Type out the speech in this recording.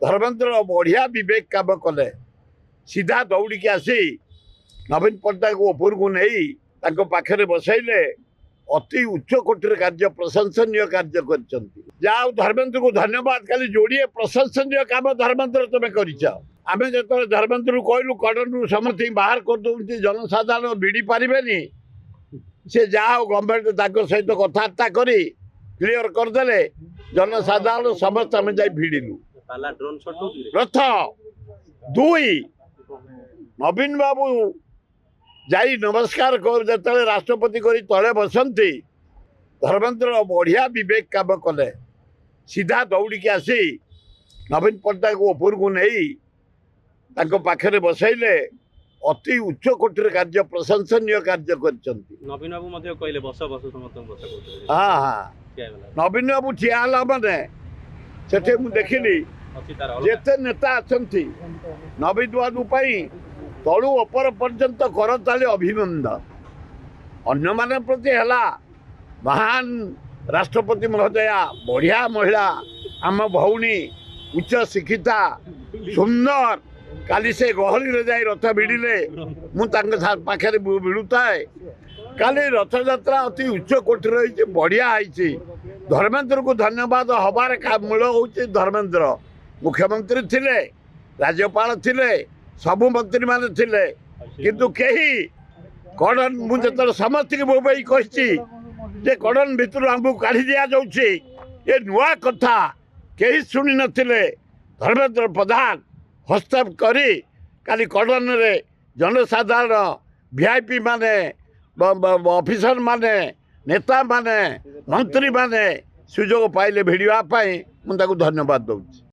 धर्मेन्द्र बढ़िया विवेक काम कले सीधा दौड़िकी आसी नवीन पट्टनायक उपरक नहीं पाखे बसैले अति उच्च कोटर कार्य प्रशंसनीय कार्य कर धर्मेन्द्र को धन्यवाद खाली जोड़िए प्रशंसनीय काम धर्मेन्द्र तुम कर जो धर्मेन्द्र कहलु कड़न समस्त बाहर कर जनसाधारण भिड़ी पारे से जहाँ गवर्नमेंट सहित कथबार्ता कर क्लीयर करदे जनसाधारण समस्त आम जा भिड़लु रथ दुई नवीन बाबू जाई नमस्कार कर जो राष्ट्रपति कर तले बसती धर्मेन्द्र बढ़िया विवेक काम कले सीधा दौड़िकी आसी नवीन पट्टनायक उपरक नहीं पाखे बसैले अति उच्च कोटर कार्य प्रशंसनीय कार्य कर नवीन बाबू कहले बस बस हाँ हाँ नवीन बाबू ठिया माने से देखिली जिते नेता अच्छा नवीन बाबू तलु अपर पर्यंत करताली अभिनंदन अन्य मान प्रति है महान राष्ट्रपति महोदया बढ़िया महिला आम भौणी उच्च शिक्षिता सुंदर काली से गहली रे जाई रथ भिड़िले मुझे भिड़ुए काली रथ यात्रा अति उच्च कोटि रही बढ़िया है धर्मेन्द्र को धन्यवाद हबार मूल हूँ धर्मेन्द्र मुख्यमंत्री थिले राज्यपाल थिले सबु मंत्री माने थिले किंतु कही कड़न मुझे समस्त की बोबाई कही कड़न भितर आमको काढ़ी दिया जाऊँगी ये नुआ कथा कहीं शुणी नथिले धर्मेन्द्र प्रधान हस्तक्षेप करी काली कड़न रे जनसाधारण वीआईपी माने ऑफिसर माने नेता माने मंत्री माने सुजोग पाइले भिड़वाई मुझे धन्यवाद दूँ।